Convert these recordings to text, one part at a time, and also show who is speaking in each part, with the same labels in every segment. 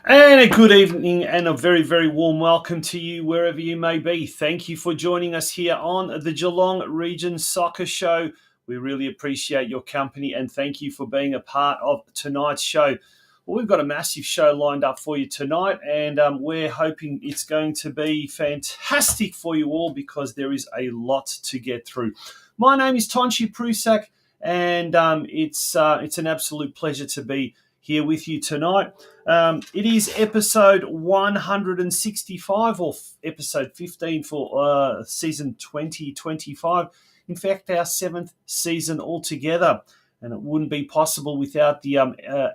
Speaker 1: And a good evening and a very, very warm welcome to you wherever you may be. Thank you for joining us here on the Geelong Region Soccer Show. We really appreciate your company and thank you for being a part of tonight's show. Well, we've got a massive show lined up for you tonight, and we're hoping it's going to be fantastic for you all because there is a lot to get through. My name is Tonchi Prusak, and it's an absolute pleasure to be here with you tonight. It is episode 165 or episode 15 for season 2025. In fact, our seventh season altogether. And it wouldn't be possible without the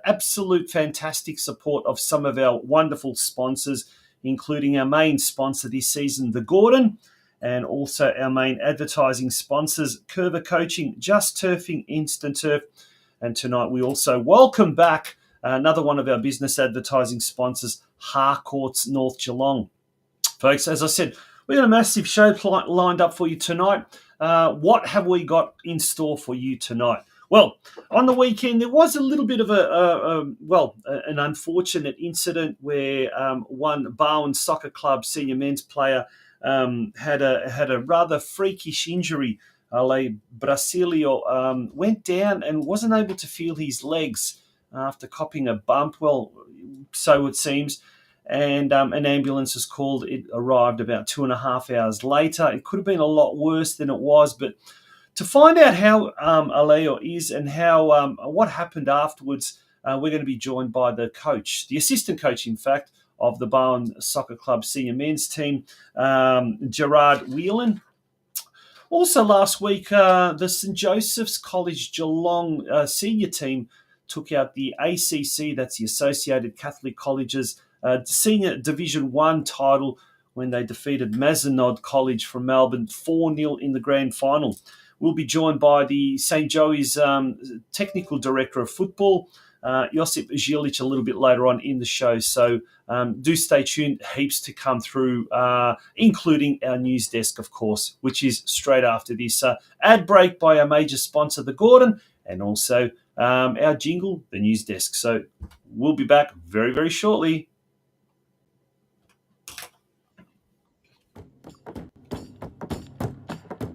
Speaker 1: absolute fantastic support of some of our wonderful sponsors, including our main sponsor this season, The Gordon, and also our main advertising sponsors, Curva Coaching, Just Turfing, Instant Turf. And tonight we also welcome back another one of our business advertising sponsors, Harcourts North Geelong. Folks, as I said, we've got a massive show lined up for you tonight. What have we got in store for you tonight? Well, on the weekend, there was a little bit of an unfortunate incident where one Barwon Soccer Club senior men's player had a rather freakish injury. Brasilio went down and wasn't able to feel his legs after copping a bump. Well, so it seems. And an ambulance was called. It arrived about 2.5 hours later. It could have been a lot worse than it was, but to find out how Aleo is and how what happened afterwards, we're going to be joined by the coach, the assistant coach, in fact, of the Barwon Soccer Club senior men's team, Gerard Whelan. Also last week, the St Joseph's College Geelong senior team took out the ACC, that's the Associated Catholic Colleges Senior Division 1 title when they defeated Mazenod College from Melbourne 4-0 in the grand final. We'll be joined by the St. Joey's technical director of football, Josip Zilic, a little bit later on in the show. So do stay tuned. Heaps to come through, including our news desk, of course, which is straight after this ad break by our major sponsor, The Gordon, and also our jingle, the news desk. So we'll be back very, very shortly.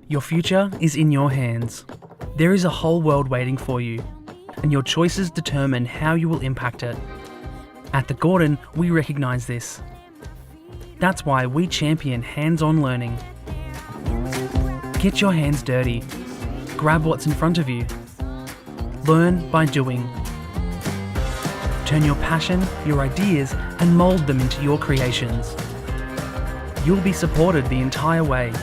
Speaker 2: Your future is in your hands. There is a whole world waiting for you, and your choices determine how you will impact it. At The Gordon, we recognise this. That's why we champion hands-on learning. Get your hands dirty. Grab what's in front of you. Learn by doing. Turn your passion, your ideas, and mould them into your creations. You'll be supported the entire way.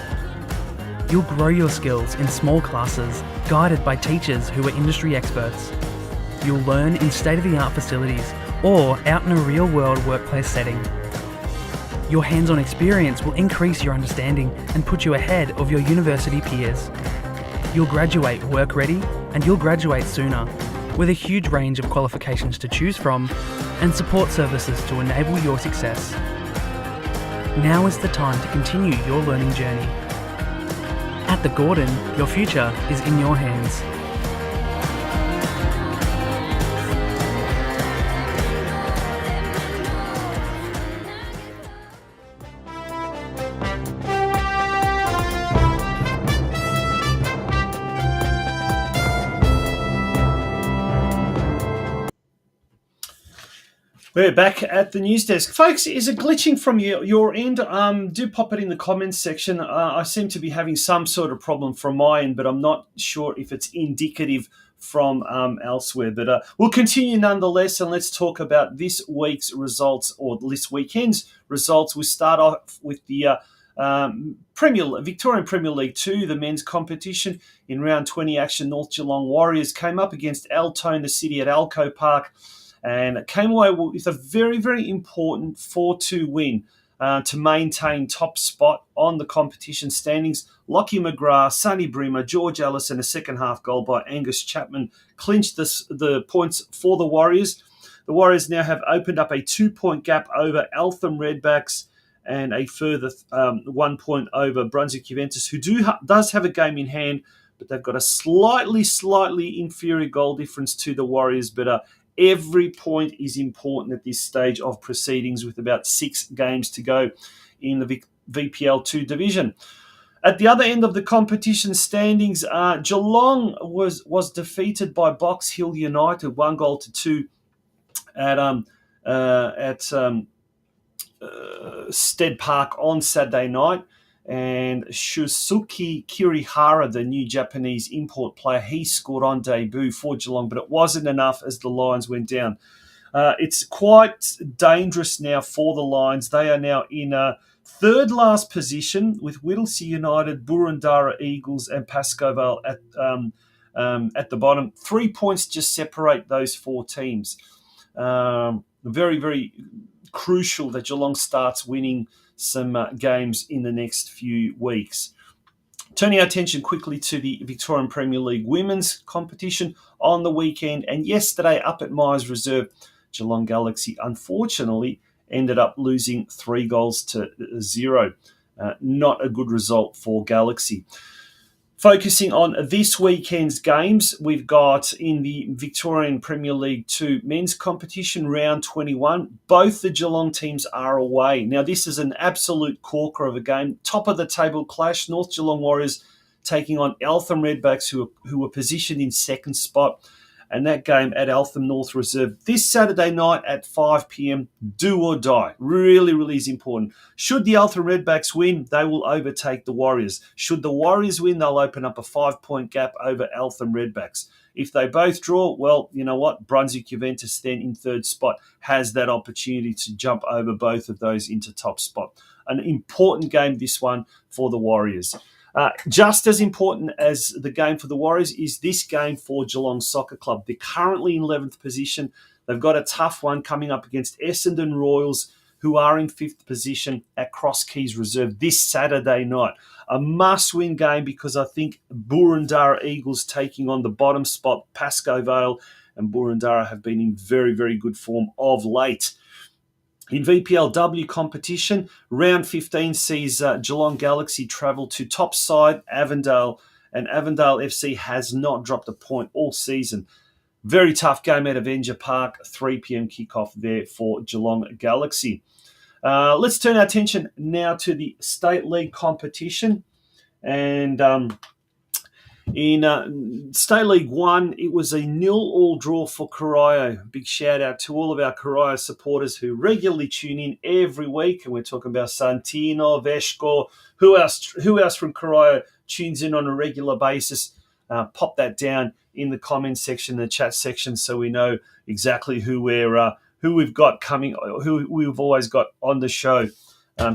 Speaker 2: You'll grow your skills in small classes, guided by teachers who are industry experts. You'll learn in state-of-the-art facilities or out in a real-world workplace setting. Your hands-on experience will increase your understanding and put you ahead of your university peers. You'll graduate work-ready and you'll graduate sooner, with a huge range of qualifications to choose from and support services to enable your success. Now is the time to continue your learning journey. At The Gordon, your future is in your hands.
Speaker 1: We're back at the news desk. Folks, is it glitching from your end? Do pop it in the comments section. I seem to be having some sort of problem from my end, but I'm not sure if it's indicative from elsewhere. But we'll continue nonetheless, and let's talk about this week's results, or this weekend's results. We'll start off with the Victorian Premier League 2, the men's competition. In round 20 action, North Geelong Warriors came up against Altona City at Alco Park, and came away with a very, very important 4-2 win to maintain top spot on the competition standings. Lockie McGrath, Sonny Bremer, George Ellis, and a second-half goal by Angus Chapman clinched the points for the Warriors. The Warriors now have opened up a 2-point gap over Eltham Redbacks and a further 1 point over Brunswick Juventus, who does have a game in hand, but they've got a slightly inferior goal difference to the Warriors. But Every point is important at this stage of proceedings with about 6 games to go in the VPL2 division. At the other end of the competition standings, Geelong was defeated by Box Hill United 1-2 at Stead Park on Saturday night. And Shusuke Kirihara, the new Japanese import player, he scored on debut for Geelong, but it wasn't enough as the Lions went down. It's quite dangerous now for the Lions. They are now in third last position with Whittlesea United, Boroondara Eagles, and Pascoe Vale at the bottom. 3 points just separate those 4 teams. Very, very crucial that Geelong starts winning some games in the next few weeks. Turning our attention quickly to the Victorian Premier League women's competition on the weekend, and yesterday up at Myers Reserve, Geelong Galaxy unfortunately ended up losing 3-0. Not a good result for Galaxy. Focusing on this weekend's games, we've got in the Victorian Premier League 2 men's competition, round 21, both the Geelong teams are away. Now, this is an absolute corker of a game. Top of the table clash, North Geelong Warriors taking on Eltham Redbacks, who were positioned in second spot. And that game at Eltham North Reserve this Saturday night at 5 p.m. Do or die. Really, really is important. Should the Eltham Redbacks win, they will overtake the Warriors. Should the Warriors win, they'll open up a 5-point gap over Eltham Redbacks. If they both draw, well, you know what? Brunswick Juventus then in third spot has that opportunity to jump over both of those into top spot. An important game, this one, for the Warriors. Just as important as the game for the Warriors is this game for Geelong Soccer Club. They're currently in 11th position. They've got a tough one coming up against Essendon Royals, who are in 5th position at Cross Keys Reserve this Saturday night. A must-win game because I think Boroondara Eagles taking on the bottom spot, Pascoe Vale, and Boroondara have been in very, very good form of late. In VPLW competition, round 15 sees Geelong Galaxy travel to top side Avondale, and Avondale FC has not dropped a point all season. Very tough game at Avenger Park, 3 p.m. kickoff there for Geelong Galaxy. Let's turn our attention now to the State League competition. And in State League 1, it was a 0-0 draw for Corio. Big shout out to all of our Corio supporters who regularly tune in every week. And we're talking about Santino, Veshko, who else from Corio tunes in on a regular basis. Pop that down in the comments section, the chat section, so we know exactly who we've got coming, who we've always got on the show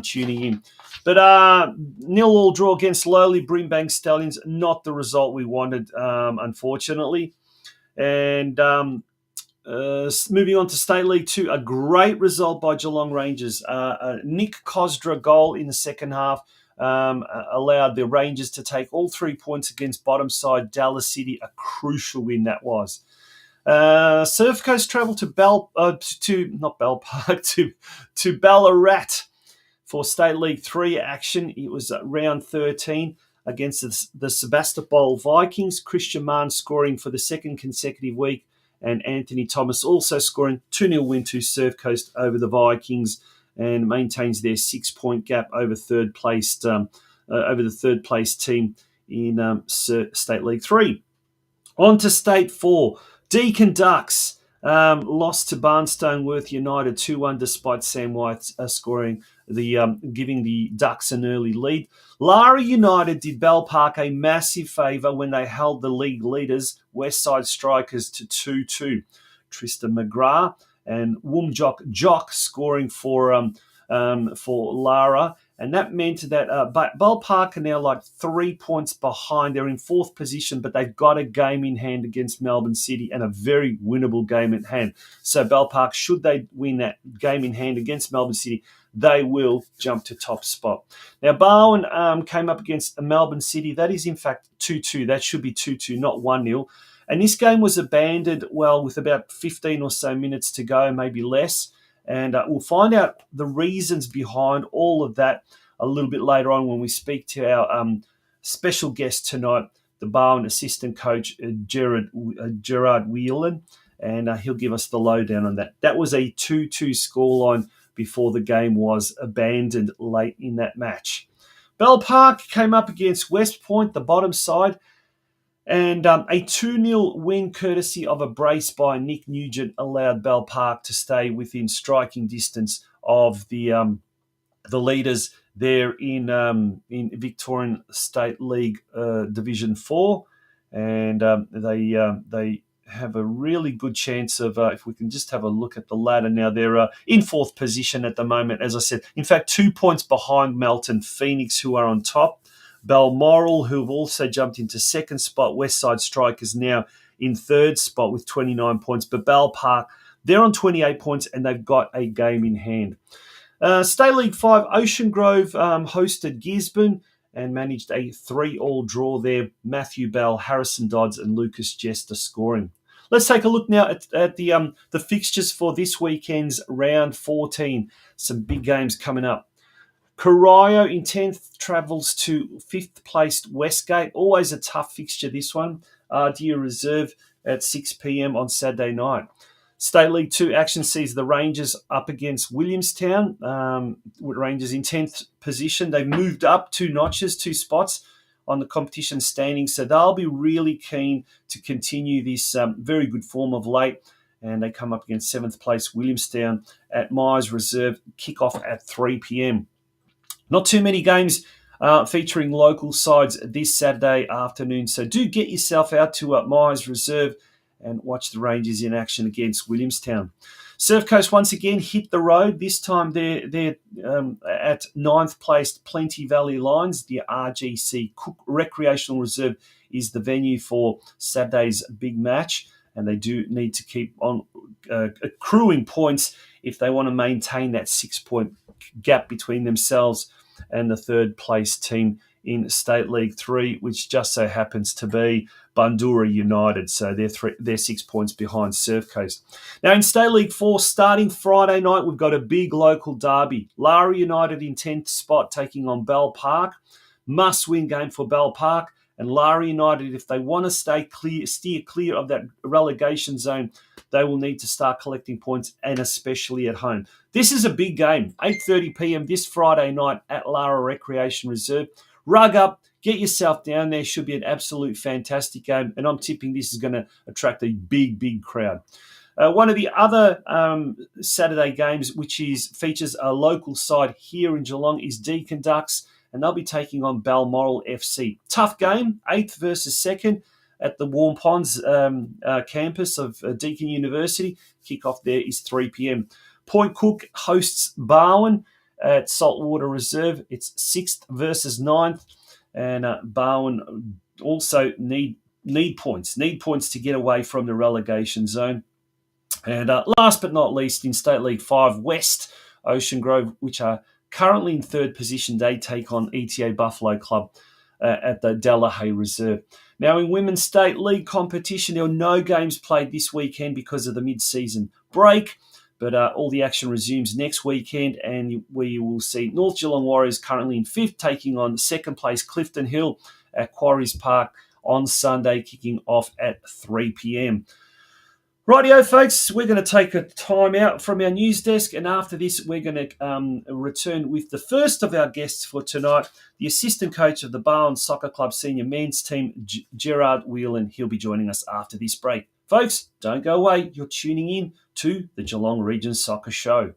Speaker 1: tuning in. But 0-0 draw against lowly Brimbank Stallions, not the result we wanted, unfortunately. And moving on to State League 2, a great result by Geelong Rangers. Nick Cosdra goal in the second half allowed the Rangers to take all 3 points against bottom side Dallas City. A crucial win that was. Surf Coast travelled to to Ballarat for State League 3 action. It was round 13 against the Sebastopol Vikings. Christian Mann scoring for the second consecutive week, and Anthony Thomas also scoring 2-0 win to Surf Coast over the Vikings, and maintains their 6-point gap over third placed over the third place team in State League 3. On to State 4. Deakin Ducks lost to Barnstone Worth United 2-1 despite Sam White scoring giving the Ducks an early lead. Lara United did Bell Park a massive favour when they held the league leaders, Westside Strikers, to 2-2. Tristan McGrath and Woomjock Jock scoring for Lara. And that meant that Bell Park are now like 3 points behind. They're in 4th position, but they've got a game in hand against Melbourne City and a very winnable game at hand. So Bell Park, should they win that game in hand against Melbourne City, they will jump to top spot. Now, Barwon came up against Melbourne City. That is, in fact, 2-2. That should be 2-2, not 1-0. And this game was abandoned, with about 15 or so minutes to go, maybe less. And we'll find out the reasons behind all of that a little bit later on when we speak to our special guest tonight, the Barwon assistant coach, Gerard Whelan. and he'll give us the lowdown on that. That was a 2-2 scoreline before the game was abandoned late in that match. Bell Park came up against West Point, the bottom side, and a 2-0 win courtesy of a brace by Nick Nugent allowed Bell Park to stay within striking distance of the leaders there in Victorian State League Division 4, and they have a really good chance of, if we can just have a look at the ladder now, they're in fourth position at the moment, as I said. In fact, 2 points behind Melton Phoenix, who are on top. Balmoral, who have also jumped into second spot. Westside Strikers now in third spot with 29 points. But Bell Park, they're on 28 points and they've got a game in hand. State League 5, Ocean Grove hosted Gisborne and managed a 3-all draw there. Matthew Bell, Harrison Dodds and Lucas Jester scoring. Let's take a look now at the fixtures for this weekend's round 14. Some big games coming up. Corio in 10th travels to 5th placed Westgate. Always a tough fixture, this one. Ardea Reserve at 6 p.m. on Saturday night. State League 2 action sees the Rangers up against Williamstown. With Rangers in 10th position. They've moved up 2 notches, 2 spots on the competition standing. So they'll be really keen to continue this very good form of late. And they come up against 7th place Williamstown at Myers Reserve. Kick-off at 3 p.m. Not too many games featuring local sides this Saturday afternoon. So do get yourself out to Myers Reserve and watch the Rangers in action against Williamstown. Surf Coast once again hit the road. This time they're at 9th placed Plenty Valley Lions. The RGC Cook Recreational Reserve is the venue for Saturday's big match. And they do need to keep on accruing points if they want to maintain that 6-point gap between themselves and the third place team in State League 3, which just so happens to be Bundoora United. So they're 6 points behind Surf Coast. Now in State League 4, starting Friday night, we've got a big local derby. Lara United in 10th spot taking on Bell Park. Must-win game for Bell Park. And Lara United, if they want to steer clear of that relegation zone, they will need to start collecting points, and especially at home. This is a big game, 8:30 p.m. this Friday night at Lara Recreation Reserve. Rug up, get yourself down there. Should be an absolute fantastic game, and I'm tipping this is going to attract a big, big crowd. One of the other Saturday games, which features a local side here in Geelong, is Deakin Ducks, and they'll be taking on Balmoral FC. Tough game, 8th versus 2nd at the Warm Ponds campus of Deakin University. Kickoff there is 3 p.m. Point Cook hosts Barwon at Saltwater Reserve. It's 6th versus 9th, and Barwon also need points to get away from the relegation zone. And last but not least, in State League 5, West Ocean Grove, which are currently in 3rd position, they take on ETA Buffalo Club at the Delahaye Reserve. Now, in Women's State League competition, there were no games played this weekend because of the mid-season break, but all the action resumes next weekend, and we will see North Geelong Warriors currently in 5th, taking on 2nd place Clifton Hill at Quarries Park on Sunday, kicking off at 3 p.m. Rightio, folks, we're going to take a time out from our news desk, and after this, we're going to return with the first of our guests for tonight, the assistant coach of the Barwon Soccer Club senior men's team, Gerard Whelan. He'll be joining us after this break. Folks, don't go away. You're tuning in to the Geelong Region Soccer Show.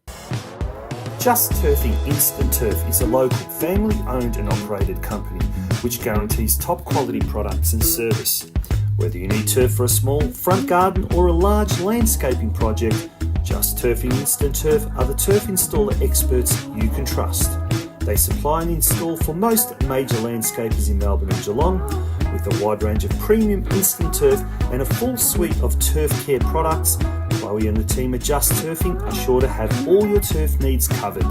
Speaker 1: Just Turfing Instant Turf is a local family-owned and operated company which guarantees top-quality products and service. Whether you need turf for a small front garden or a large landscaping project, Just Turfing Instant Turf are the turf installer experts you can trust. They supply and install for most major landscapers in Melbourne and Geelong, with a wide range of premium instant turf and a full suite of turf care products. Chloe and the team at Just Turfing are sure to have all your turf needs covered.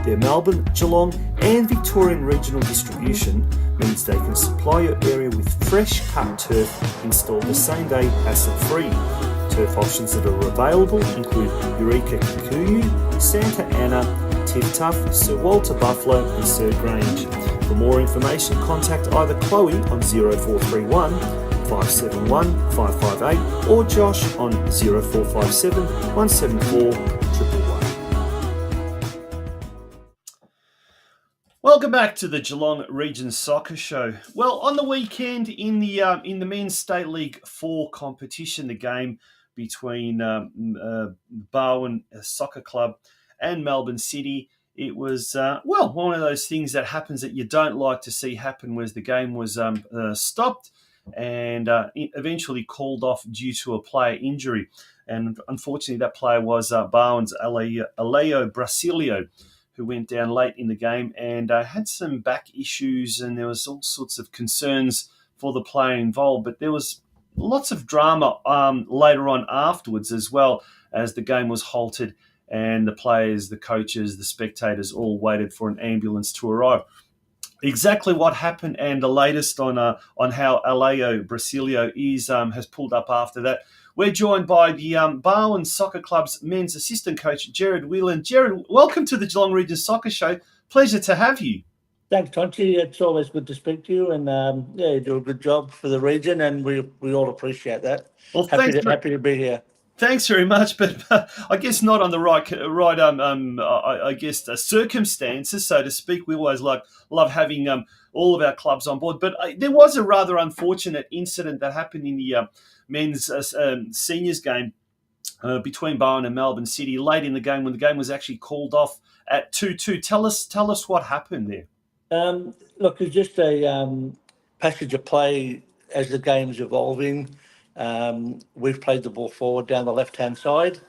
Speaker 1: Their Melbourne, Geelong and Victorian regional distribution means they can supply your area with fresh cut turf installed the same day, hassle-free. Turf options that are available include Eureka Kikuyu, Santa Ana, Tiff Tuff, Sir Walter Buffalo and Sir Grange. For more information, contact either Chloe on 0431 571 558 or Josh on 0457 174 111. Welcome back to the Geelong Region Soccer Show. Well, on the weekend in the Men's State League 4 competition, the game between Barwon Soccer Club and Melbourne City, it was one of those things that happens that you don't like to see happen. Was the game was stopped and eventually called off due to a player injury, and unfortunately, that player was Barwon's Aleo Brasilio, who went down late in the game and had some back issues, and there was all sorts of concerns for the player involved. But there was lots of drama later on afterwards as well, as the game was halted and the players, the coaches, the spectators all waited for an ambulance to arrive. Exactly what happened and the latest on how Aleo Brasilio has pulled up after that. We're joined by the Barwon Soccer Club's men's assistant coach, Jared Whelan. Jared, welcome to the Geelong Region Soccer Show. Pleasure to have you.
Speaker 3: Thanks, Tonchi. It's always good to speak to you, and you do a good job for the region, and we all appreciate that.
Speaker 1: Well,
Speaker 3: happy to be here.
Speaker 1: Thanks very much, but I guess not on the right circumstances, so to speak. We always love having all of our clubs on board, but there was a rather unfortunate incident that happened in the men's seniors game between Barwon and Melbourne City late in the game, when the game was actually called off at 2-2. Tell us what happened there.
Speaker 3: Look, it's just a passage of play as the game's evolving. We've played the ball forward down the left-hand side,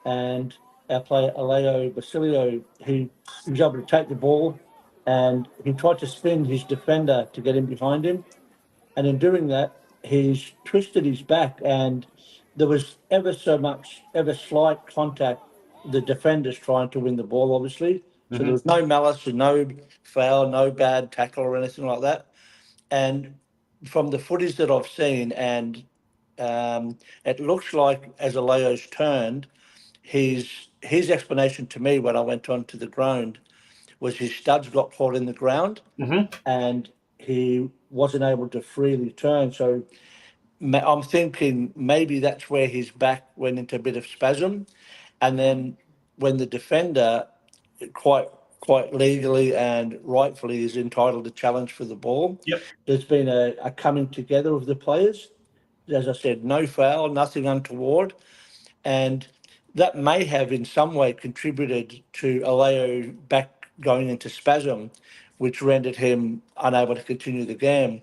Speaker 3: and our player Aleo Basilio, he was able to take the ball, and he tried to spin his defender to get in behind him, and in doing that, he's twisted his back, and there was ever slight contact. The defender's trying to win the ball, obviously, so there was no malice and no foul, no bad tackle or anything like that. And from the footage that I've seen, and it looks like as Aleo's turned, his explanation to me when I went onto the ground was his studs got caught in the ground, and he wasn't able to freely turn. So I'm thinking maybe that's where his back went into a bit of spasm, and then when the defender quite legally and rightfully is entitled to challenge for the ball.
Speaker 1: Yep.
Speaker 3: There's been a coming together of the players. As I said, no foul, nothing untoward. And that may have in some way contributed to Aleo back going into spasm, which rendered him unable to continue the game.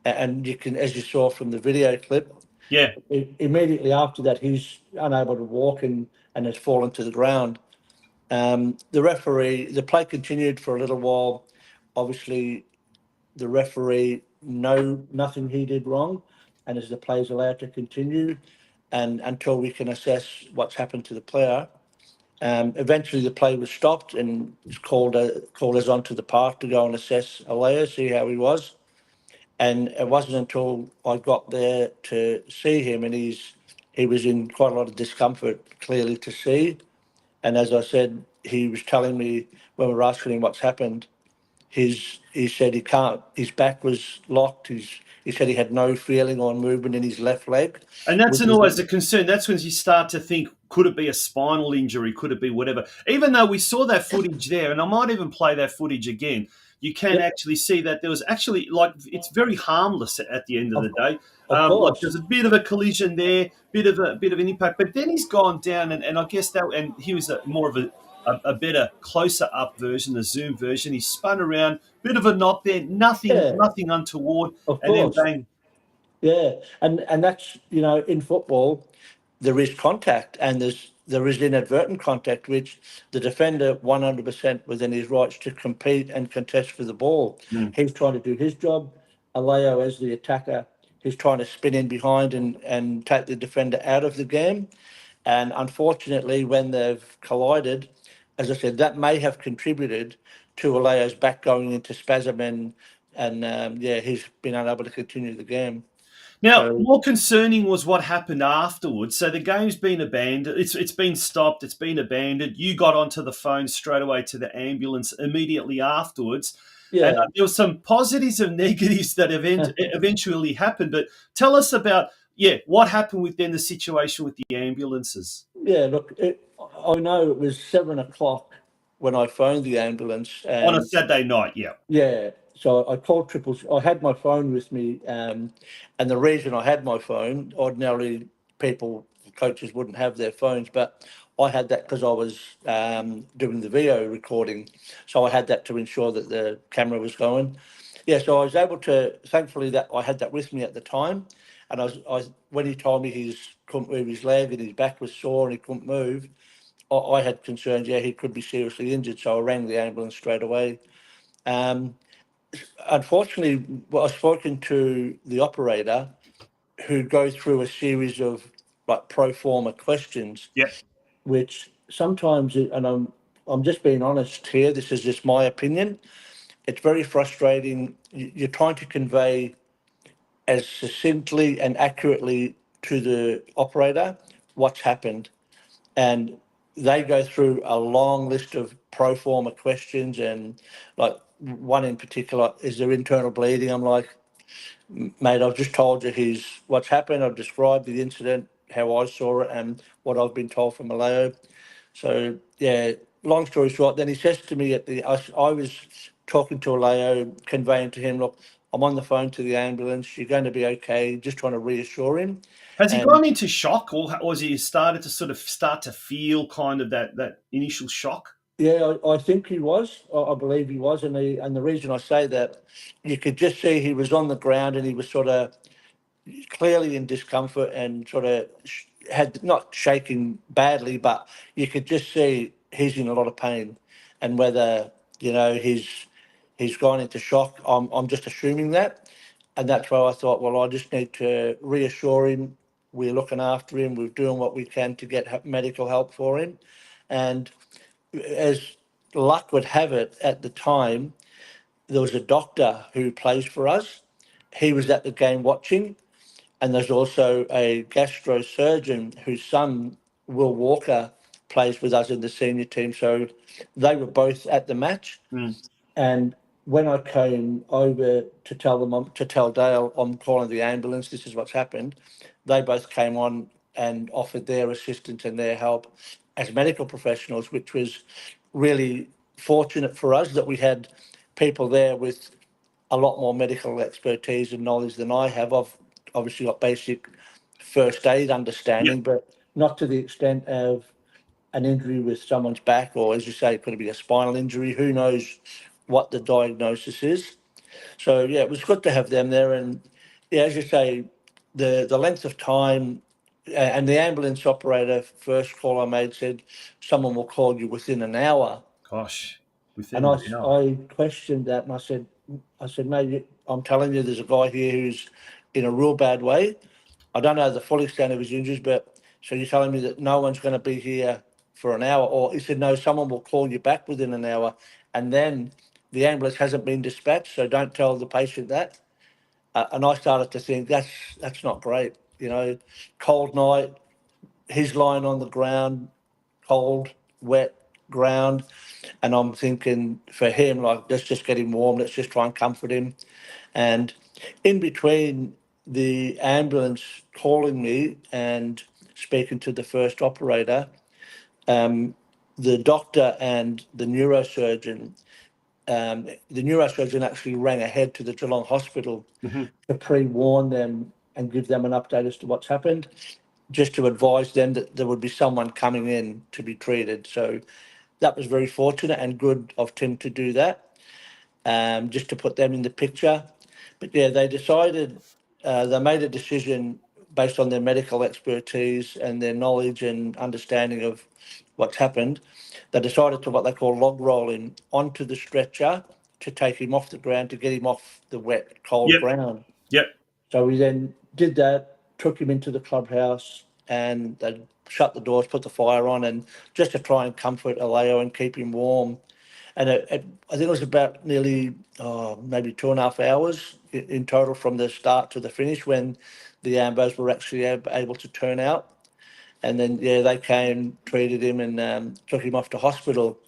Speaker 3: And you can, as you saw from the video clip, immediately after that, he's unable to walk and has fallen to the ground. The play continued for a little while. Obviously, the referee nothing he did wrong, and as the play is allowed to continue, and until we can assess what's happened to the player. Eventually, the play was stopped and called us onto the park to go and assess Aleo, see how he was. And it wasn't until I got there to see him, and he was in quite a lot of discomfort, clearly to see. And as I said, he was telling me when we were asking him what's happened, he said he can't, his back was locked. He said he had no feeling or movement in his left leg.
Speaker 1: And that's always a concern. That's when you start to think, could it be a spinal injury? Could it be whatever? Even though we saw that footage there, and I might even play that footage again, you can actually see that there was actually, it's very harmless at the end of the day. There's a bit of a collision there, bit of an impact, but then he's gone down, and I guess and he was more of a better closer up version, the zoom version. He spun around, bit of a knock there, nothing untoward, and then bang.
Speaker 3: Yeah, and that's, in football, there is contact, and there is inadvertent contact, which the defender 100% within his rights to compete and contest for the ball. He's trying to do his job. Aleo, as the attacker, he's trying to spin in behind and take the defender out of the game. And unfortunately, when they've collided, as I said, that may have contributed to Aleo's back going into spasm, and he's been unable to continue the game.
Speaker 1: Now, more concerning was what happened afterwards. So the game's been abandoned. It's been stopped. It's been abandoned. You got onto the phone straight away to the ambulance immediately afterwards. And
Speaker 3: Yeah,
Speaker 1: there were some positives and negatives that eventually happened. But tell us about, yeah, what happened with then the situation with the ambulances
Speaker 3: yeah. Look, I know it was 7 o'clock when I phoned the ambulance,
Speaker 1: on a
Speaker 3: and
Speaker 1: Saturday night. Yeah.
Speaker 3: yeah, so I called triple. I had my phone with me, and the reason I had my phone, ordinarily people, coaches wouldn't have their phones, but I had that because I was doing the video recording, so I had that to ensure that the camera was going. Yeah, so I was able to. Thankfully, that I had that with me at the time, and when he told me he couldn't move his leg and his back was sore and he couldn't move, I had concerns. Yeah, he could be seriously injured, so I rang the ambulance straight away. Um, Unfortunately, well, I've spoken to the operator who go through a series of like pro forma questions,
Speaker 1: Yeah.
Speaker 3: which sometimes, and I'm just being honest here. This is just my opinion. It's very frustrating. You're trying to convey as succinctly and accurately to the operator what's happened, and they go through a long list of pro forma questions, and like one in particular, is there internal bleeding? I'm like, mate, I've just told you what's happened. I've described the incident, how I saw it, and what I've been told from Maleo. So yeah, long story short, then he says to me I was talking to Aleo, conveying to him, look, I'm on the phone to the ambulance. You're going to be okay. Just trying to reassure him.
Speaker 1: Has he
Speaker 3: And
Speaker 1: gone into shock, or has he started to sort of start to feel kind of that initial shock?
Speaker 3: yeah, I think he was. I believe he was, and the reason I say that, you could just see he was on the ground and he was sort of clearly in discomfort and sort of had not shaking badly, but you could just see he's in a lot of pain. And whether he's gone into shock, I'm just assuming that, and that's why I thought, well, I just need to reassure him. We're looking after him. We're doing what we can to get medical help for him, and as luck would have it, at the time there was a doctor who plays for us. He was at the game watching, and there's also a gastrosurgeon whose son, Will Walker, plays with us in the senior team. So they were both at the match.
Speaker 1: Mm.
Speaker 3: And when I came over to tell them, to tell Dale, I'm calling the ambulance, this is what's happened, they both came on and offered their assistance and their help as medical professionals, which was really fortunate for us that we had people there with a lot more medical expertise and knowledge than I have. I've obviously got basic first aid
Speaker 1: Yeah.
Speaker 3: understanding, but not to the extent of an injury with someone's back, or as you say, it could be a spinal injury. Who knows what the diagnosis is? So yeah, it was good to have them there. And yeah, as you say, the length of time, and the ambulance operator, first call I made, said someone will call you within an hour.
Speaker 1: Gosh,
Speaker 3: And
Speaker 1: within
Speaker 3: I,
Speaker 1: an hour.
Speaker 3: I questioned that, and I said, mate, I'm telling you, there's a guy here who's in a real bad way. I don't know the full extent of his injuries, but so you're telling me that no one's going to be here for an hour? Or he said, no, someone will call you back within an hour, and then the ambulance hasn't been dispatched, so don't tell the patient that. And I started to think that's not great. Cold night, he's lying on the ground, cold, wet ground. And I'm thinking for him, like, let's just get him warm. Let's just try and comfort him. And in between the ambulance calling me and speaking to the first operator, the doctor and the neurosurgeon actually rang ahead to the Geelong hospital
Speaker 1: Hmm.
Speaker 3: to pre-warn them and give them an update as to what's happened, just to advise them that there would be someone coming in to be treated. So that was very fortunate and good of Tim to do that, just to put them in the picture. But yeah, they made a decision based on their medical expertise and their knowledge and understanding of what's happened. They decided to what they call log roll him onto the stretcher to take him off the ground, to get him off the wet, cold
Speaker 1: Yep.
Speaker 3: ground.
Speaker 1: Yep.
Speaker 3: So we then did that, took him into the clubhouse, and they shut the doors, put the fire on, and just to try and comfort Aleo and keep him warm. And I think it was about nearly maybe 2.5 hours in total from the start to the finish when the ambos were actually able to turn out. And then yeah, they came, treated him, and took him off to hospital.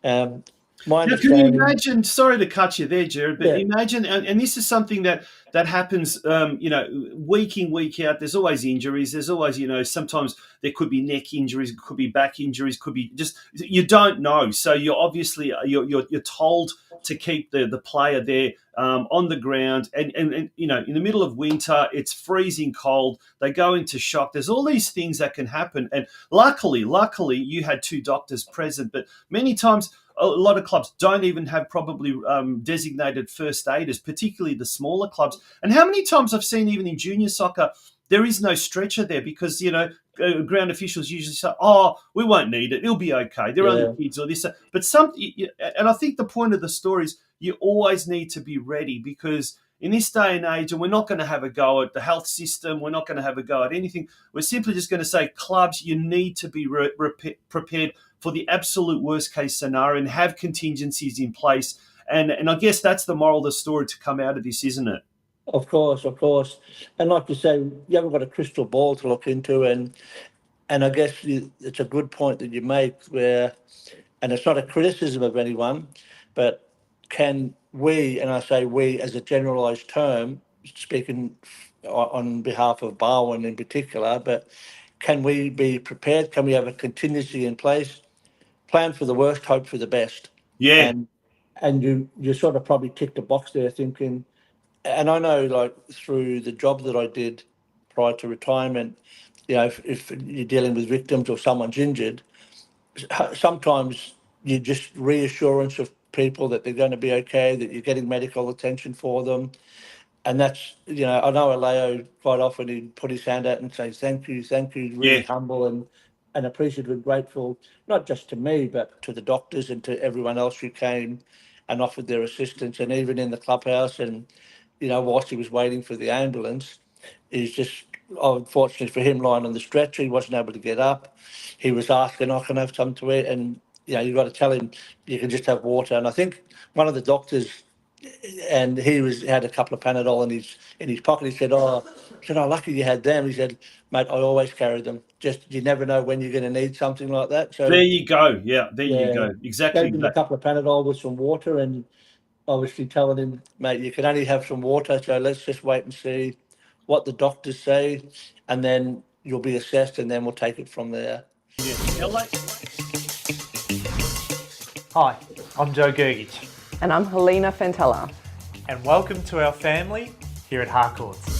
Speaker 3: Um, My
Speaker 1: Now, can you
Speaker 3: understanding,
Speaker 1: imagine? Sorry to cut you there, Jared, but
Speaker 3: yeah,
Speaker 1: imagine, and this is something that happens, week in, week out. There's always injuries. There's always, sometimes there could be neck injuries, could be back injuries, could be just you don't know. So you're obviously you're told to keep the player there on the ground, and in the middle of winter, it's freezing cold. They go into shock. There's all these things that can happen, and luckily, you had two doctors present, but many times a lot of clubs don't even have probably designated first aiders, particularly the smaller clubs. And how many times I've seen even in junior soccer, there is no stretcher there because, ground officials usually say, "Oh, we won't need it. It'll be okay. They're only
Speaker 3: yeah,
Speaker 1: kids or this." But and I think the point of the story is you always need to be ready because in this day and age, and we're not going to have a go at the health system, we're not going to have a go at anything. We're simply just going to say, clubs, you need to be prepared for the absolute worst case scenario and have contingencies in place. And I guess that's the moral of the story to come out of this, isn't it?
Speaker 3: of course, of course. And like you say, you haven't got a crystal ball to look into, and I guess it's a good point that you make where, and it's not a criticism of anyone, but can we, and I say we as a generalised term, speaking on behalf of Barwon in particular, but can we be prepared? Can we have a contingency in place? Plan for the worst, hope for the best.
Speaker 1: Yeah,
Speaker 3: And you sort of probably ticked a box there thinking, and I know like through the job that I did prior to retirement, if you're dealing with victims or someone's injured, sometimes you just reassurance of people that they're going to be okay, that you're getting medical attention for them. And that's, I know Aleo quite often he'd put his hand out and say, thank you, really
Speaker 1: yeah,
Speaker 3: humble and appreciative and grateful, not just to me, but to the doctors and to everyone else who came and offered their assistance. And even in the clubhouse, and, whilst he was waiting for the ambulance, he's just, unfortunately for him, lying on the stretcher, he wasn't able to get up. He was asking, I can have something to eat. And, you've got to tell him you can just have water. And I think one of the doctors, and he had a couple of Panadol in his pocket. He said, lucky you had them." He said, "Mate, I always carry them. Just you never know when you're going to need something like that."
Speaker 1: there
Speaker 3: So
Speaker 1: you go. Yeah, there you
Speaker 3: yeah,
Speaker 1: go. Exactly
Speaker 3: gave him a
Speaker 1: that.
Speaker 3: couple of Panadol with some water, and obviously telling him, "Mate, you can only have some water. So let's just wait and see what the doctors say, and then you'll be assessed, and then we'll take it from there."
Speaker 1: Yeah. Now, like,
Speaker 4: Hi, I'm Joe Gergich,
Speaker 5: And I'm Helena Fentella.
Speaker 4: and welcome to our family here at Harcourts.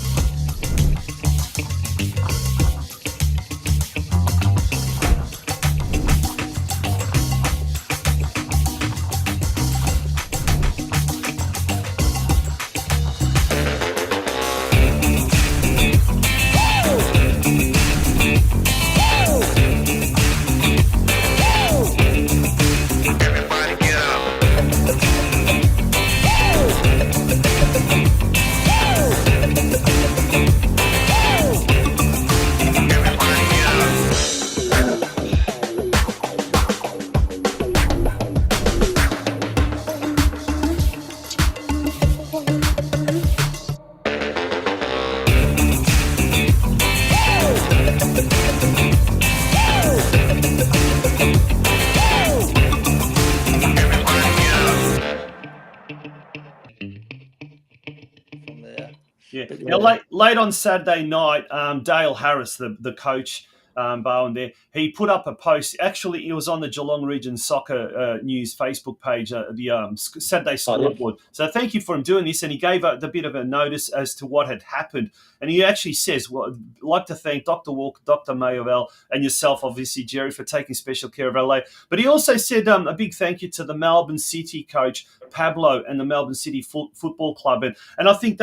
Speaker 3: From there.
Speaker 1: yeah.
Speaker 3: But
Speaker 1: Now,
Speaker 3: yeah,
Speaker 1: late on Saturday night, Dale Harris, the coach, Bowen there, he put up a post. Actually, it was on the Geelong Region Soccer News Facebook page, the Saturday
Speaker 3: oh, yeah.
Speaker 1: scoreboard. So thank you for him doing this. And he gave a bit of a notice as to what had happened. And he actually says, well, I'd like to thank Dr. Walker, Dr. Mayovell, and yourself, obviously, Jerry, for taking special care of LA. But he also said a big thank you to the Melbourne City coach, Pablo, and the Melbourne City Football Club. And I think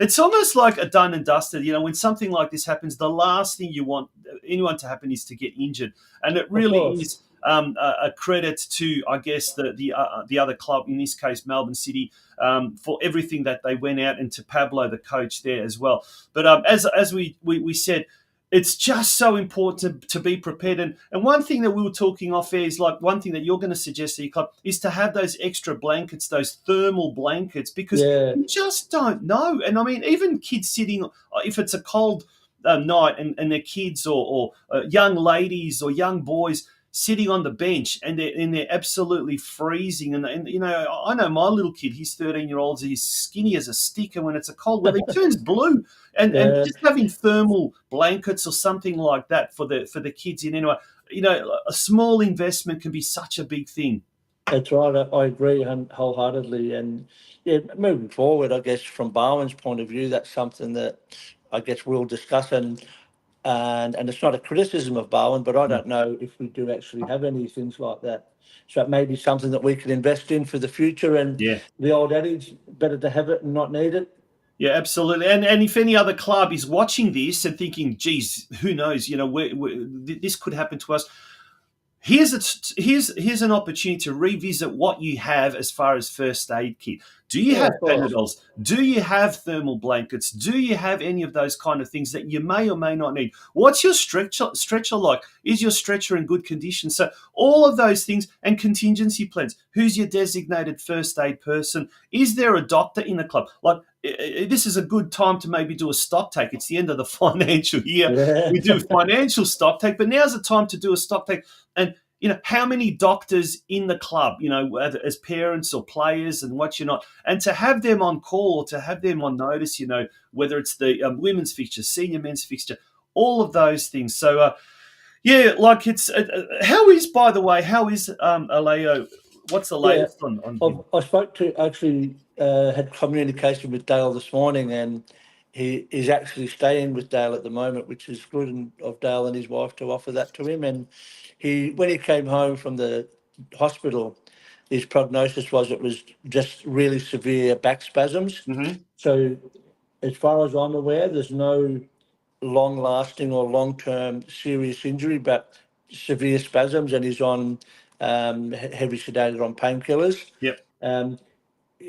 Speaker 1: it's almost like a done and dusted. When something like this happens, the last thing you want anyone to happen is to get injured. And it
Speaker 3: Of
Speaker 1: really
Speaker 3: course.
Speaker 1: is a credit to, I guess, the other club, in this case, Melbourne City, for everything that they went out, and to Pablo, the coach there as well. But as we said, it's just so important to be prepared. And one thing that we were talking off air is, like, one thing that you're going to suggest to your club is to have those extra blankets, those thermal blankets, because
Speaker 3: Yeah,
Speaker 1: you just don't know. And I mean, even kids sitting, if it's a cold night, and their kids or young ladies or young boys sitting on the bench and they're absolutely freezing. And you know, I know my little kid, he's 13-year-old, he's skinny as a stick, and when it's a cold weather, he turns blue. And
Speaker 3: Yeah,
Speaker 1: just having thermal blankets or something like that for the kids in anyway, you know, a small investment can be such a big thing.
Speaker 3: that's right. I agree wholeheartedly. And yeah, moving forward, I guess from Barwon's point of view, that's something that I guess we'll discuss. And it's not a criticism of Barwon, but I
Speaker 1: Mm.
Speaker 3: don't know if we do actually have any things like that. So it may be something that we can invest in for the future. And
Speaker 1: Yeah.
Speaker 3: the old adage, better to have it and not need it.
Speaker 1: Yeah, absolutely. And if any other club is watching this and thinking, geez, who knows, you know, this could happen to us. Here's an opportunity to revisit what you have as far as first aid kit. Do you
Speaker 3: Yeah,
Speaker 1: have
Speaker 3: of course.
Speaker 1: Panadols? Do you have thermal blankets? Do you have any of those kind of things that you may or may not need? What's your stretcher like? Is your stretcher in good condition? So all of those things and contingency plans. Who's your designated first aid person? Is there a doctor in the club? Like this is a good time to maybe do a stock take. It's the end of the financial year.
Speaker 3: Yeah.
Speaker 1: We do financial stock take, but now's the time to do a stock take. And you know, how many doctors in the club, you know, as parents or players and what you're not, and to have them on call or to have them on notice, you know, whether it's the women's fixture, senior men's fixture, all of those things. So, yeah, like it's, how is, by the way, how is Aleo? What's the
Speaker 3: Yeah,
Speaker 1: latest on him?
Speaker 3: I spoke to actually had communication with Dale this morning, and he is actually staying with Dale at the moment, which is good of Dale and his wife to offer that to him. And when he came home from the hospital, his prognosis was it was just really severe back spasms.
Speaker 1: Mm-hmm.
Speaker 3: So, as far as I'm aware, there's no long lasting or long term serious injury, but severe spasms, and he's on heavy sedated on painkillers.
Speaker 1: Yep.
Speaker 3: Um,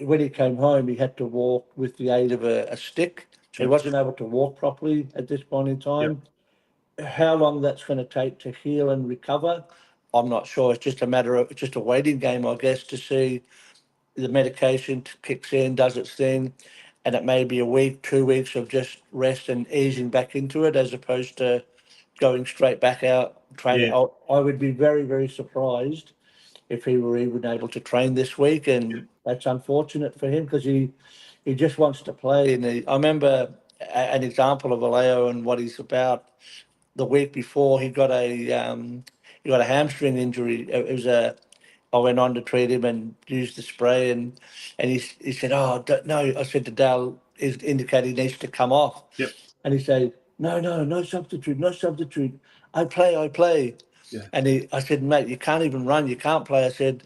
Speaker 3: when he came home, he had to walk with the aid of a stick. So he
Speaker 1: Yep.
Speaker 3: wasn't able to walk properly at this point in
Speaker 1: Yep.
Speaker 3: time. How long that's going to take to heal and recover, I'm not sure. It's just a matter of, it's just a waiting game, I guess, to see the medication kicks in, does its thing, and it may be a week, 2 weeks of just rest and easing back into it, as opposed to going straight back out training.
Speaker 1: Yeah.
Speaker 3: I would be very, very surprised if he were even able to train this week, and that's unfortunate for him because he just wants to play. And I remember an example of Aleo and what he's about. The week before, he got a hamstring injury. It was a I went on to treat him and used the spray, and he said, "Oh, no." I said to Dale, "Is indicating he needs to come off."
Speaker 1: Yep.
Speaker 3: And he said, "No, no, no substitute, no substitute. I play, I play."
Speaker 1: Yeah.
Speaker 3: And I said, "Mate, you can't even run. You can't play." I said,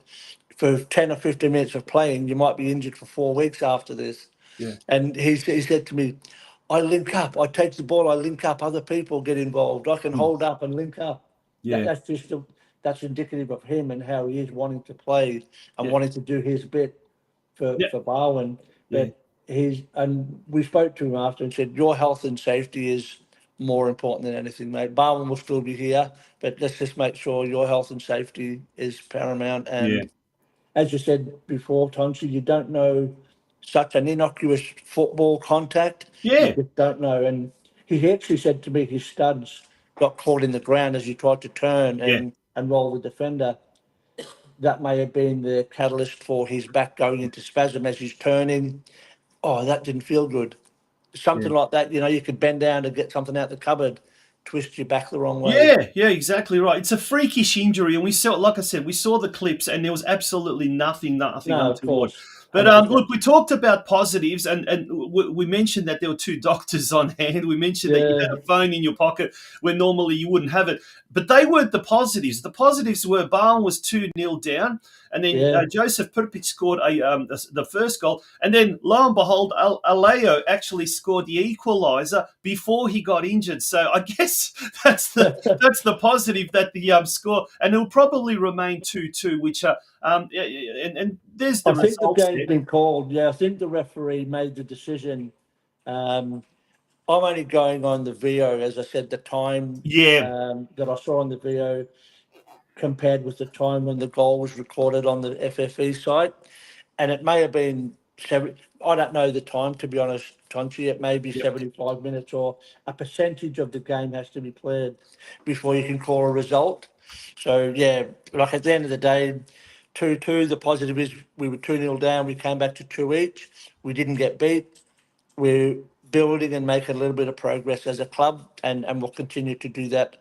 Speaker 3: "For 10 or 15 minutes of playing, you might be injured for 4 weeks after this."
Speaker 1: Yeah.
Speaker 3: And he said to me, "I link up. I take the ball. I link up. Other people get involved. I can
Speaker 1: Mm.
Speaker 3: hold up and link up."
Speaker 1: Yeah.
Speaker 3: That's indicative of him and how he is wanting to play and
Speaker 1: Yeah.
Speaker 3: wanting to do his bit
Speaker 1: Yeah.
Speaker 3: for Barwon.
Speaker 1: Yeah.
Speaker 3: But we spoke to him after and said, "Your health and safety is more important than anything, mate. Barwon will still be here, but let's just make sure your health and safety is paramount."
Speaker 1: Yeah.
Speaker 3: And as you said before, Tonsi, you don't know such an innocuous football contact. You
Speaker 1: Yeah.
Speaker 3: just don't know. And he actually said to me his studs got caught in the ground as he tried to turn
Speaker 1: Yeah.
Speaker 3: and roll the defender. That may have been the catalyst for his back going into spasm as he's turning. Oh, that didn't feel good.
Speaker 1: Yeah.
Speaker 3: Something like that, you could bend down to get something out the cupboard, twist your back the wrong way.
Speaker 1: Yeah, yeah, exactly right. It's a freakish injury, and we saw, like I said, we saw the clips, and there was absolutely nothing
Speaker 3: No, of
Speaker 1: untoward.
Speaker 3: course,
Speaker 1: But
Speaker 3: 100%.
Speaker 1: look, we talked about positives, and we mentioned that there were two doctors on hand. We mentioned that you
Speaker 3: Yeah,
Speaker 1: had a phone in your pocket where normally you wouldn't have it. But they weren't the positives. The positives were Barn was 2-0 down, and then
Speaker 3: yeah.
Speaker 1: Joseph Prpic scored the first goal, and then lo and behold, Aleo actually scored the equaliser before he got injured. So I guess that's the positive, that the score, and it'll probably remain 2-2, which and there's
Speaker 3: I
Speaker 1: the
Speaker 3: think the
Speaker 1: results
Speaker 3: game's
Speaker 1: there.
Speaker 3: been called. Yeah, I think the referee made the decision. Um, I'm only going on the VO, as I said, the time
Speaker 1: Yeah,
Speaker 3: that I saw on the VO compared with the time when the goal was recorded on the FFE site. And it may have been I don't know the time, to be honest, Tonchi. It may be
Speaker 1: yeah,
Speaker 3: 75 minutes or a percentage of the game has to be played before you can call a result. So, yeah, like at the end of the day, 2-2, the positive is we were 2-0 down. We came back to 2 each. We didn't get beat. We're building and making a little bit of progress as a club, and we'll continue to do that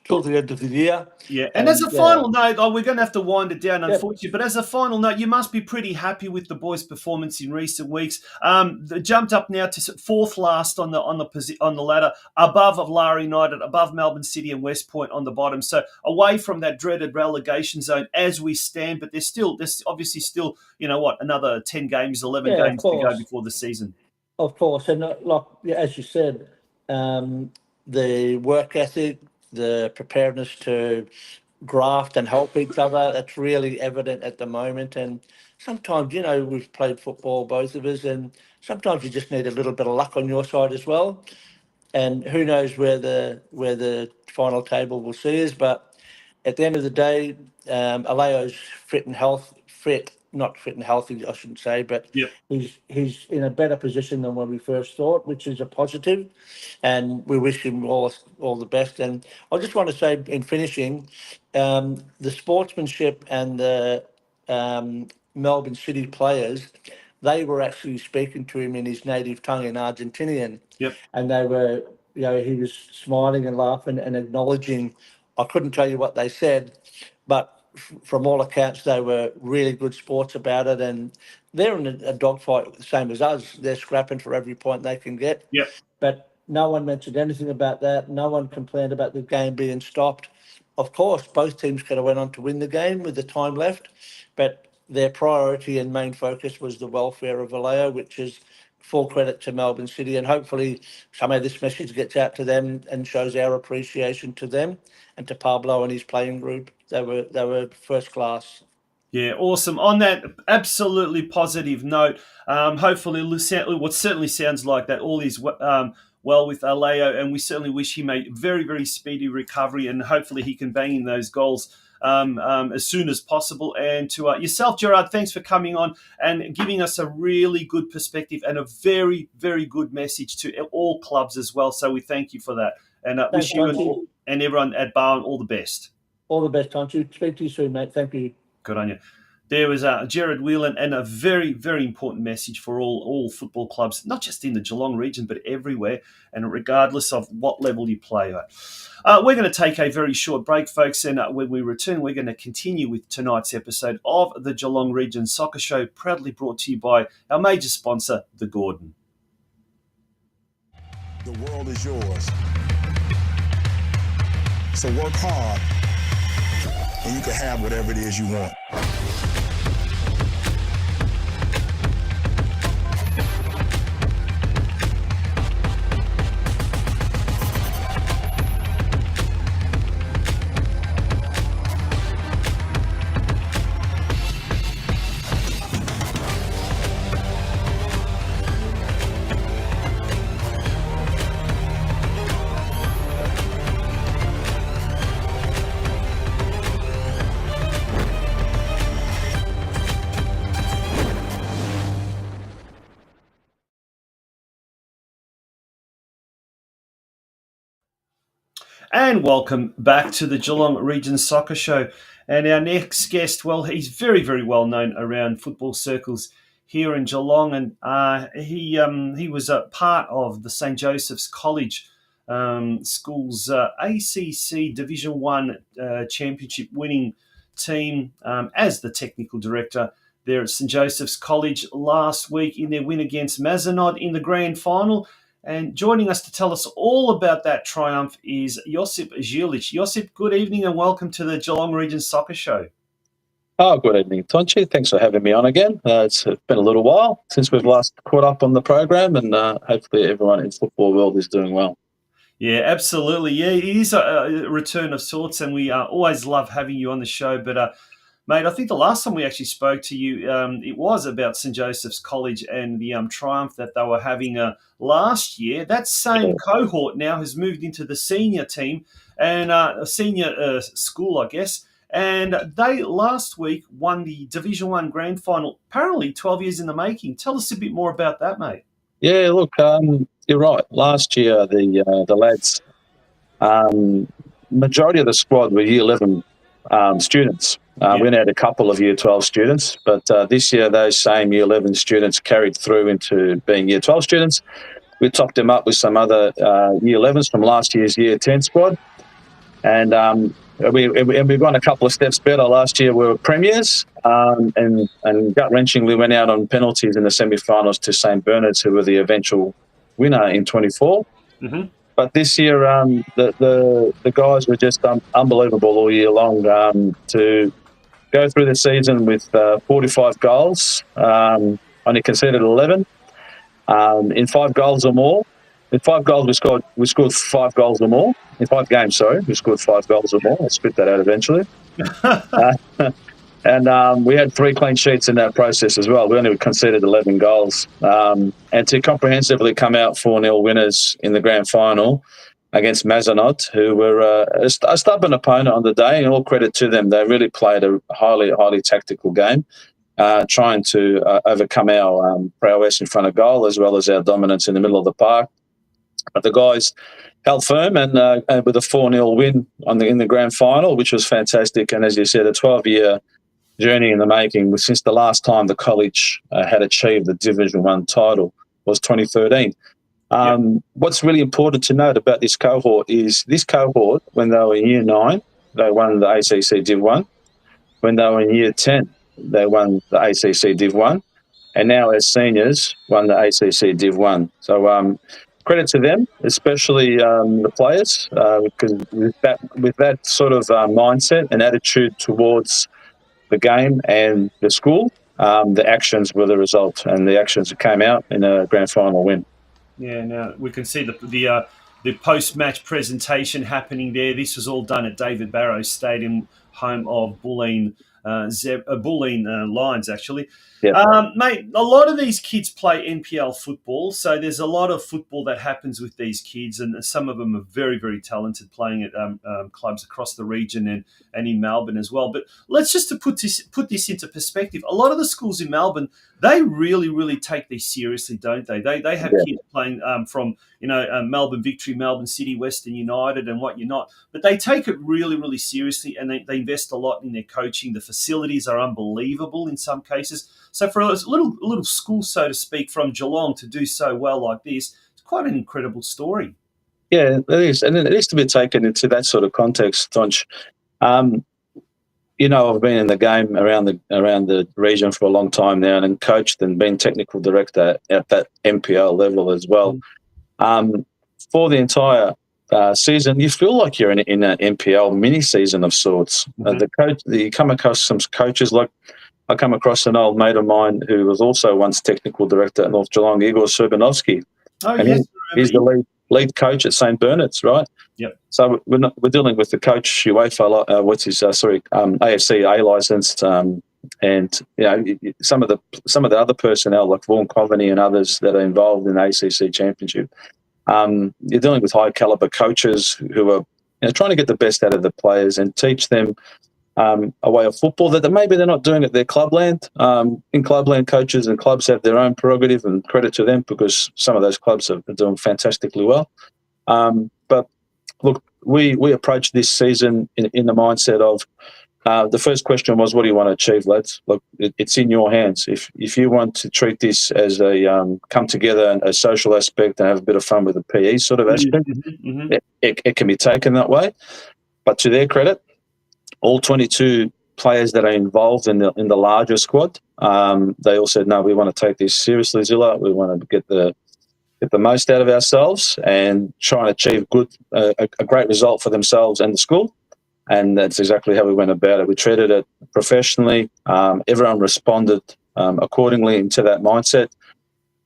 Speaker 3: till the end of the year.
Speaker 1: Yeah, and as a
Speaker 3: Yeah,
Speaker 1: final note, we're going to have to wind it down,
Speaker 3: yeah,
Speaker 1: unfortunately. But as a final note, you must be pretty happy with the boys' performance in recent weeks. They jumped up now to fourth last on the ladder, above of Lara United, above Melbourne City and West Point on the bottom. So away from that dreaded relegation zone as we stand. But there's obviously still another 10 games, 11
Speaker 3: yeah, of
Speaker 1: games to go
Speaker 3: course.
Speaker 1: before the season.
Speaker 3: Of course, and like yeah, as you said, the work ethic, the preparedness to graft and help each other, that's really evident at the moment. And sometimes, we've played football, both of us, and sometimes you just need a little bit of luck on your side as well. And who knows where the final table will see us. But at the end of the day, Aleo's not fit and healthy, I shouldn't say, but
Speaker 1: Yep.
Speaker 3: he's in a better position than when we first thought, which is a positive, and we wish him all the best. And I just want to say, in finishing, the sportsmanship and the Melbourne City players, they were actually speaking to him in his native tongue in Argentinian,
Speaker 1: Yep.
Speaker 3: and they were, he was smiling and laughing and acknowledging. I couldn't tell you what they said, but from all accounts, they were really good sports about it, and they're in a dogfight, the same as us. They're scrapping for every point they can get.
Speaker 1: Yep.
Speaker 3: But no one mentioned anything about that. No one complained about the game being stopped. Of course, both teams could have went on to win the game with the time left, but their priority and main focus was the welfare of Vallejo, which is full credit to Melbourne City. And hopefully some of this message gets out to them and shows our appreciation to them and to Pablo and his playing group. They were first class.
Speaker 1: Yeah, awesome. On that absolutely positive note, hopefully, what certainly sounds like that all is well with Aleo, and we certainly wish him a very, very speedy recovery, and hopefully he can bang in those goals as soon as possible. And to yourself, Gerard, thanks for coming on and giving us a really good perspective and a very, very good message to all clubs as well. So we thank you for that, and
Speaker 3: Thanks,
Speaker 1: wish you
Speaker 3: Tonchi.
Speaker 1: and everyone at Barwon all the best.
Speaker 3: All the best, Tonchi. Speak to you soon, mate. Thank you.
Speaker 1: Good on you. There was Gerard Whelan, and a very, very important message for all football clubs, not just in the Geelong region, but everywhere, and regardless of what level you play at. We're going to take a very short break, folks, and when we return, we're going to continue with tonight's episode of the Geelong Region Soccer Show, proudly brought to you by our major sponsor, The Gordon.
Speaker 6: The world is yours. So work hard, and you can have whatever it is you want.
Speaker 1: And welcome back to the Geelong Region Soccer Show. And our next guest, well, he's very, very well known around football circles here in Geelong, and he was a part of the St Joseph's College School's ACC Division 1 championship winning team as the technical director there at St Joseph's College last week in their win against Mazenod in the grand final. And joining us to tell us all about that triumph is Josip Zilic. Josip, good evening and welcome to the Geelong Region Soccer Show.
Speaker 7: Oh, good evening, Tonchi. Thanks for having me on again. It's been a little while since we've last caught up on the program, and hopefully everyone in the football world is doing well.
Speaker 1: Yeah, absolutely. Yeah, it is a return of sorts, and we always love having you on the show. But mate, I think the last time we actually spoke to you, it was about St Joseph's College and the triumph that they were having last year. That same cohort now has moved into the senior team and a senior school, I guess. And they last week won the Division 1 grand final, apparently 12 years in the making. Tell us a bit more about that, mate.
Speaker 7: Yeah, look, you're right. Last year, the lads majority of the squad were Year 11 students. We only had a couple of Year 12 students, but this year those same Year 11 students carried through into being Year 12 students. We topped them up with some other Year 11s from last year's Year 10 squad. And we've gone a couple of steps better. Last year we were premiers, and gut-wrenchingly went out on penalties in the semi-finals to St. Bernard's, who were the eventual winner in 24.
Speaker 1: Mm-hmm.
Speaker 7: But this year, the guys were just unbelievable all year long. To go through the season with 45 goals, only conceded 11 in 5 goals or more. In 5 goals, we scored 5 goals or more. In 5 games, sorry, we scored 5 goals or more. I'll spit that out eventually. And we had 3 clean sheets in that process as well. We only conceded 11 goals. And to comprehensively come out 4-0 winners in the grand final against Mazenot, who were a stubborn opponent on the day, and all credit to them. They really played a highly, highly tactical game, trying to overcome our prowess in front of goal as well as our dominance in the middle of the park. But the guys held firm and with a 4-0 win in the grand final, which was fantastic. And as you said, a 12-year journey in the making. Since the last time the college had achieved the Division 1 title was 2013. What's really important to note about this cohort is this cohort, when they were in Year 9, they won the ACC Div 1. When they were in Year 10, they won the ACC Div 1. And now as seniors, won the ACC Div 1. So credit to them, especially the players, because with that sort of mindset and attitude towards the game and the school, the actions were the result, and the actions came out in a grand final win.
Speaker 1: Yeah, now we can see the post-match presentation happening there. This was all done at David Barrows Stadium, home of Bulleen Lions, actually.
Speaker 7: Yeah.
Speaker 1: Mate, a lot of these kids play NPL football, so there's a lot of football that happens with these kids, and some of them are very, very talented, playing at clubs across the region and in Melbourne as well. But let's just to put this into perspective. A lot of the schools in Melbourne, they really, really take these seriously, don't they? They have kids playing from Melbourne Victory, Melbourne City, Western United, and what you're not. But they take it really, really seriously, and they invest a lot in their coaching. The facilities are unbelievable in some cases. So for a little school, so to speak, from Geelong to do so well like this, it's quite an incredible story.
Speaker 7: Yeah, it is. And it needs to be taken into that sort of context, Tonch. I've been in the game around the region for a long time now, and coached and been technical director at that NPL level as well. For the entire season, you feel like you're in an NPL mini season of sorts.
Speaker 1: Mm-hmm.
Speaker 7: You come across some coaches like. I come across an old mate of mine who was also once technical director at North Geelong, Igor Serbanovsky.
Speaker 1: Oh,
Speaker 7: and
Speaker 1: yes.
Speaker 7: He's the lead coach at St. Bernard's, right?
Speaker 1: Yep.
Speaker 7: So we're dealing with the coach UEFA, AFC A licensed, and some of the other personnel like Vaughan Coveney and others that are involved in the ACC Championship. You're dealing with high caliber coaches who are trying to get the best out of the players and teach them a way of football that maybe they're not doing at their clubland. In clubland, coaches and clubs have their own prerogative, and credit to them because some of those clubs are doing fantastically well. But look, we approached this season in the mindset of the first question was, what do you want to achieve, lads? Look, it's in your hands. If you want to treat this as a come together and a social aspect and have a bit of fun with the PE sort of aspect, it can be taken that way. But to their credit, all 22 players that are involved in the larger squad, they all said, no, we want to take this seriously, Zilla. We want to get the most out of ourselves and try and achieve a great result for themselves and the school. And that's exactly how we went about it. We treated it professionally. Everyone responded accordingly into that mindset.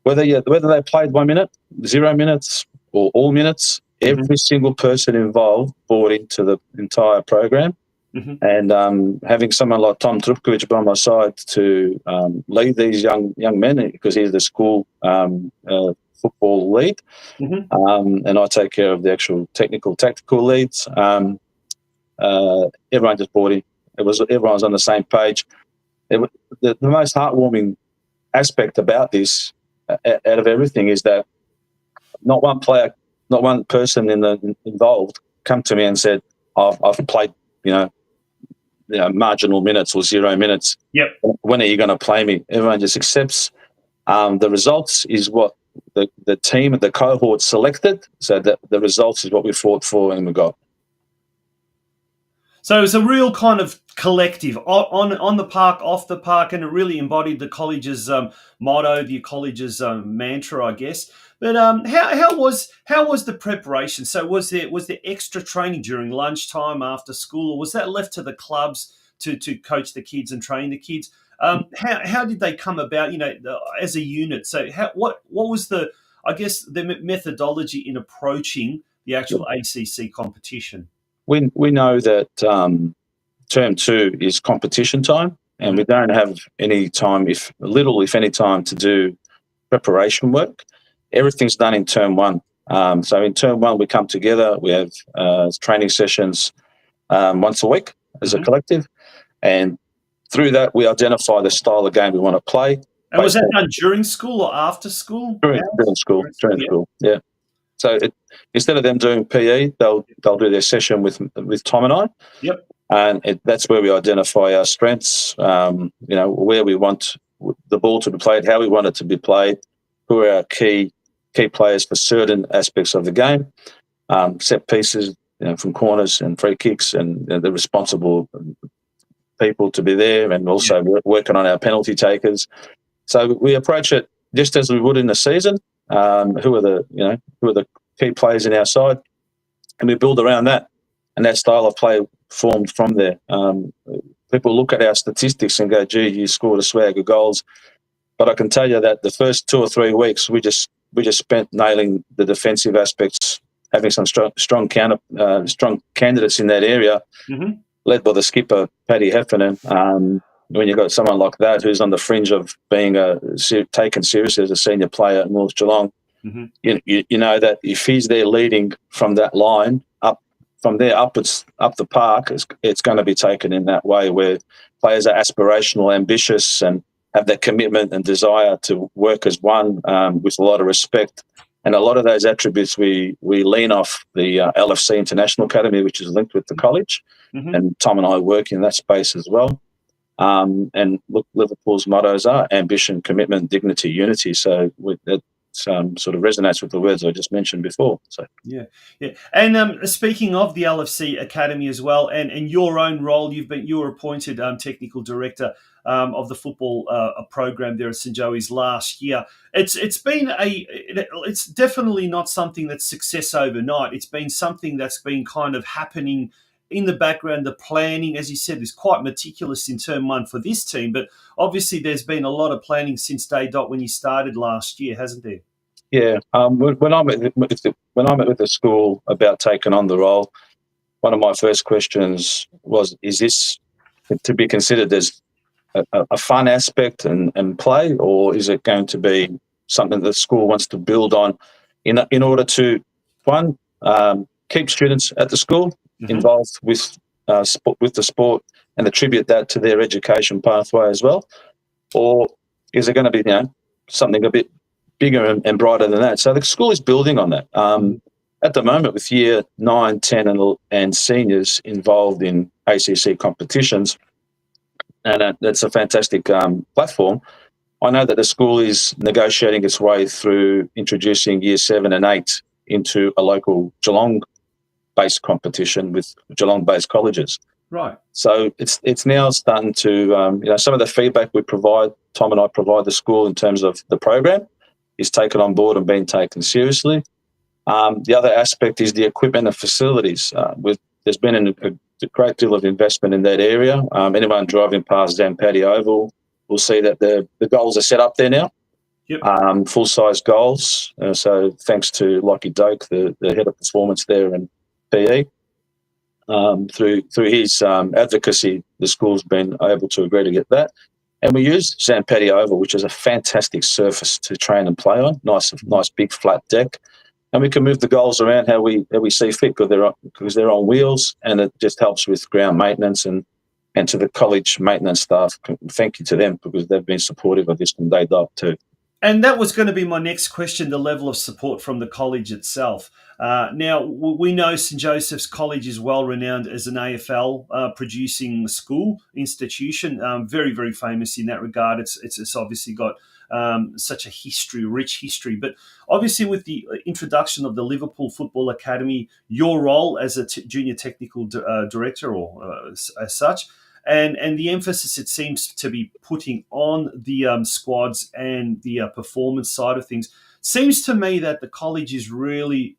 Speaker 7: Whether they played 1 minute, 0 minutes, or all minutes, every single person involved bought into the entire program.
Speaker 1: Mm-hmm.
Speaker 7: And having someone like Tom Trupkovic by my side to lead these young men, because he's the school football lead, and I take care of the actual tactical leads. Everyone just bought in. Everyone was on the same page. The most heartwarming aspect about this, out of everything, is that not one player, not one person involved come to me and said, I've played, marginal minutes or 0 minutes.
Speaker 1: Yep.
Speaker 7: When are you going to play me? Everyone just accepts. The results is what the team, the cohort selected. So the results is what we fought for and we got.
Speaker 1: So it's a real kind of collective on the park, off the park, and it really embodied the college's motto, the college's mantra, I guess. But how was the preparation? So was there extra training during lunchtime, after school, or was that left to the clubs to coach the kids and train the kids? How did they come about? As a unit. So what was the methodology in approaching the actual ACC competition?
Speaker 7: We know that term 2 is competition time, and we don't have any time, if any time, to do preparation work. Everything's done in term 1. So in term 1, we come together. We have training sessions once a week as a collective, and through that, we identify the style of game we want to play.
Speaker 1: And was that done during school or after school?
Speaker 7: During school, yeah. So instead of them doing PE, they'll do their session with Tom and I.
Speaker 1: Yep.
Speaker 7: And that's where we identify our strengths, where we want the ball to be played, how we want it to be played, who are our key players for certain aspects of the game, set pieces, from corners and free kicks, and the responsible people to be there, and also working on our penalty takers. So we approach it just as we would in the season. Who are the key players in our side, and we build around that, and that style of play formed from there. People look at our statistics and go, "Gee, you scored a swag of goals," but I can tell you that the first 2 or 3 weeks we just spent nailing the defensive aspects, having some strong candidates in that area, led by the skipper Paddy Heffernan. When you've got someone like that who's on the fringe of being taken seriously as a senior player at North Geelong, you know that if he's there leading from that line up, from there upwards up the park, it's going to be taken in that way, where players are aspirational, ambitious, and have that commitment and desire to work as one, with a lot of respect. And a lot of those attributes we lean off the LFC International Academy, which is linked with the college, and Tom and I work in that space as well. And look, Liverpool's mottos are ambition, commitment, dignity, unity. So that sort of resonates with the words I just mentioned before. So
Speaker 1: yeah. And speaking of the LFC Academy as well, and your own role, you were appointed technical director of the football program there at St Joey's last year. It's definitely not something that's success overnight. It's been something that's been kind of happening in the background. The planning, as you said, is quite meticulous in term 1 for this team, but obviously there's been a lot of planning since day dot when you started last year, hasn't there?
Speaker 7: Yeah. When I met with the school about taking on the role, one of my first questions was, is this to be considered as a fun aspect and play, or is it going to be something the school wants to build on in order to, one, keep students at the school involved with the sport and attribute that to their education pathway as well? Or is it going to be something a bit bigger and brighter than that? So the school is building on that. At the moment, with year 9, 10 and seniors involved in ACC competitions, and that's a fantastic platform. I know that the school is negotiating its way through introducing year 7 and 8 into a local Geelong-based competition with Geelong-based colleges.
Speaker 1: Right.
Speaker 7: So it's now starting to, some of the feedback we provide, Tom and I provide the school in terms of the program, is taken on board and being taken seriously. The other aspect is the equipment and facilities. There's been a great deal of investment in that area. Anyone driving past Zampatti Oval will see that the goals are set up there now. Yep. Full-size goals. So thanks to Lockie Doak, the head of performance there in PE, through his advocacy, the school's been able to agree to get that. And we use Zampatti Oval, which is a fantastic surface to train and play on. Nice big flat deck. And we can move the goals around how we see fit, because they're on wheels, and it just helps with ground maintenance and to the college maintenance staff. Thank you to them, because they've been supportive of this from day dot too.
Speaker 1: And that was going to be my next question, the level of support from the college itself. Now, we know St. Joseph's College is well renowned as an AFL producing school institution, very, very famous in that regard. It's obviously got such a history, rich history. But obviously, with the introduction of the Liverpool Football Academy, your role as a junior technical director or as such, and the emphasis it seems to be putting on the squads and the performance side of things, seems to me that the college is really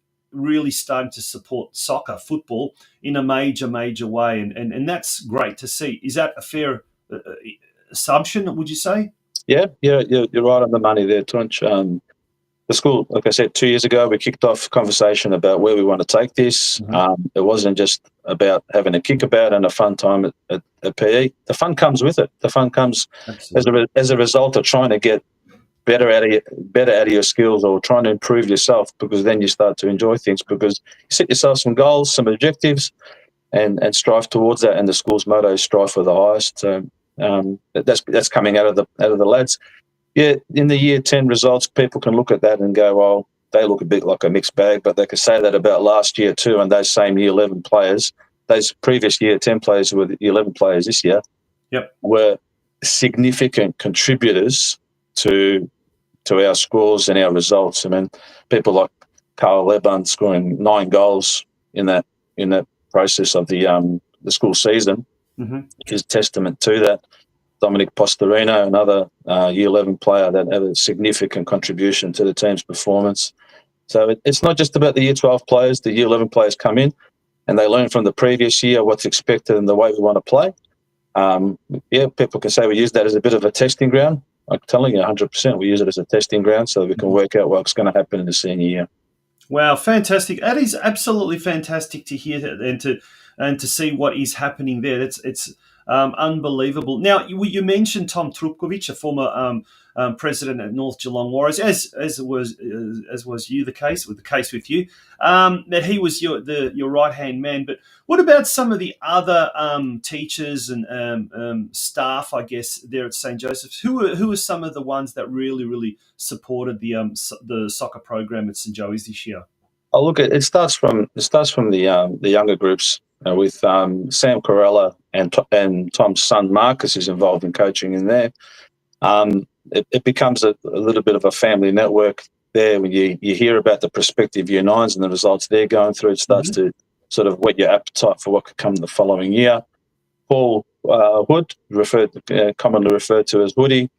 Speaker 1: starting to support soccer, football in a major way, and that's great to see. Is that a fair assumption, would you say?
Speaker 7: Yeah, you're right on the money there, Tunch. The school, like I said, 2 years ago, we kicked off conversation about where we want to take this. It wasn't just about having a kickabout and a fun time at PE. The fun comes with it. The fun comes as a result of trying to get better out of your skills or trying to improve yourself, because then you start to enjoy things because you set yourself some goals, some objectives, and strive towards that. And the school's motto is strive for the highest. So that's coming out of the lads. Yeah, in the year 10 results, people can look at that and go, well, they look a bit like a mixed bag, but they could say that about last year too. And those same year 11 players, those previous year 10 players who were the 11 players this year, were significant contributors to our scores and our results. I mean, people like Carl Leban scoring 9 goals in that process of the school season is testament to that. Dominic Postorino, another Year 11 player that had a significant contribution to the team's performance. So it's not just about the Year 12 players. The Year 11 players come in and they learn from the previous year what's expected and the way we want to play. People can say we use that as a bit of a testing ground. I'm telling you 100% we use it as a testing ground so we can work out what's going to happen in the senior year.
Speaker 1: Wow, fantastic. That is absolutely fantastic to hear and to see what is happening there. It's unbelievable. Now, you mentioned Tom Trupkovic, a former president at North Geelong Warriors, as was the case with you, that he was your right hand man. But what about some of the other teachers and staff, I guess, there at St. Joseph's? Who are some of the ones that really supported the soccer program at St. Joey's this year?
Speaker 7: Oh, look, it starts from the younger groups with Sam Corella and Tom's son Marcus is involved in coaching in there. It becomes a little bit of a family network there when you hear about the prospective Year 9s and the results they're going through. It starts to sort of whet your appetite for what could come the following year. Paul Hood, commonly referred to as Hoodie,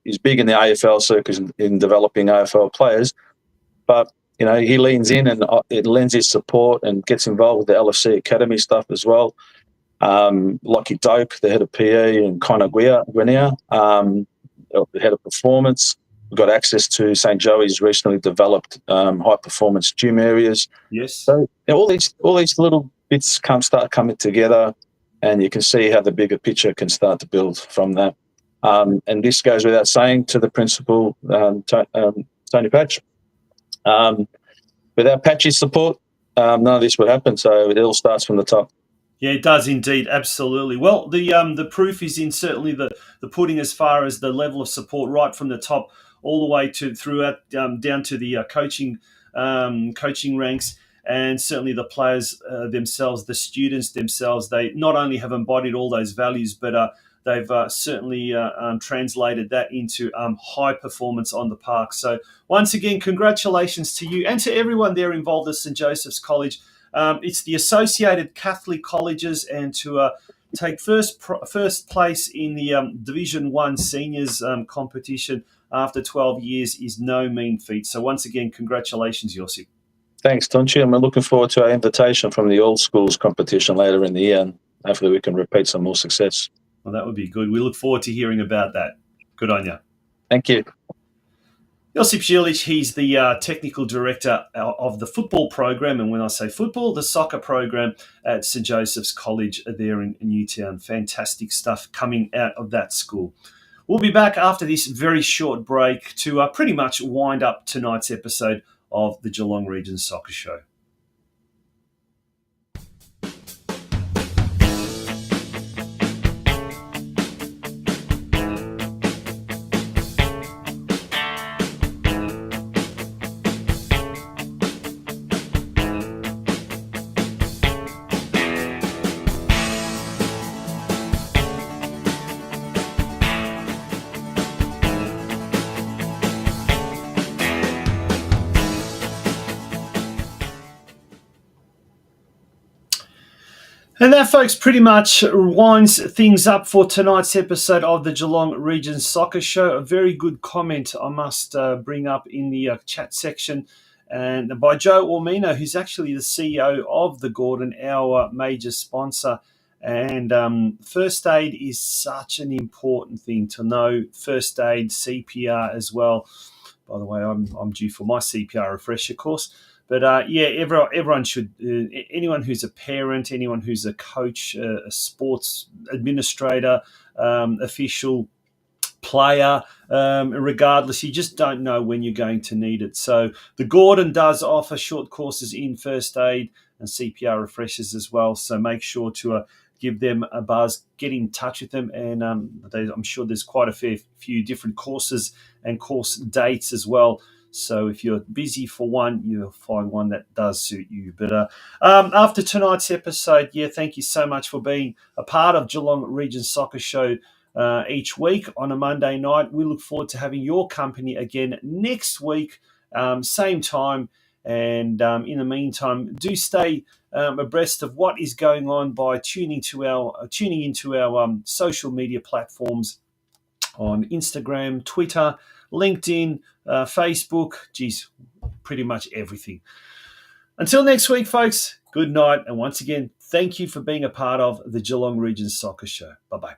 Speaker 7: is big in the AFL circus in developing AFL players, but he leans in and it lends his support and gets involved with the LFC Academy stuff as well. Lockie Doak, the head of PE, and Connor Guinea, the head of performance. We've got access to St. Joey's recently developed high performance gym areas.
Speaker 1: Yes.
Speaker 7: So all these little bits start coming together, and you can see how the bigger picture can start to build from that. And this goes without saying to the principal, Tony Patch. Without Patch's support, none of this would happen. So it all starts from the top.
Speaker 1: Yeah, it does indeed, absolutely. Well, the proof is in certainly the pudding as far as the level of support right from the top all the way to throughout down to the coaching ranks, and certainly the players themselves, the students themselves. They not only have embodied all those values, but they've certainly translated that into high performance on the park. So once again, congratulations to you and to everyone there involved at St. Joseph's College. It's the Associated Catholic Colleges, and to take first place in the Division 1 Seniors competition after 12 years is no mean feat. So once again, congratulations, Josip.
Speaker 7: Thanks, Tonchi, and we're looking forward to our invitation from the All Schools competition later in the year, and hopefully we can repeat some more success.
Speaker 1: Well, that would be good. We look forward to hearing about that. Good on you.
Speaker 7: Thank you.
Speaker 1: Josip Zilic, he's the technical director of the football program. And when I say football, the soccer program at St. Joseph's College there in Newtown. Fantastic stuff coming out of that school. We'll be back after this very short break to pretty much wind up tonight's episode of the Geelong Region Soccer Show. And that, folks, pretty much winds things up for tonight's episode of the Geelong Region Soccer Show. A very good comment I must bring up in the chat section, and by Joe Ormino, who's actually the CEO of the Gordon, our major sponsor. And first aid is such an important thing to know. First aid, CPR as well. By the way, I'm due for my CPR refresher course. But everyone should, anyone who's a parent, anyone who's a coach, a sports administrator, official, player, regardless, you just don't know when you're going to need it. So the Gordon does offer short courses in first aid and CPR refreshers as well. So make sure to give them a buzz, get in touch with them, and I'm sure there's quite a fair few different courses and course dates as well. So if you're busy for one, you'll find one that does suit you. But after tonight's episode, thank you so much for being a part of Geelong Region Soccer Show each week on a Monday night. We look forward to having your company again next week, same time. And in the meantime, do stay abreast of what is going on by tuning into our social media platforms on Instagram, Twitter, LinkedIn, Facebook, pretty much everything. Until next week, folks, good night. And once again, thank you for being a part of the Geelong Region Soccer Show. Bye-bye.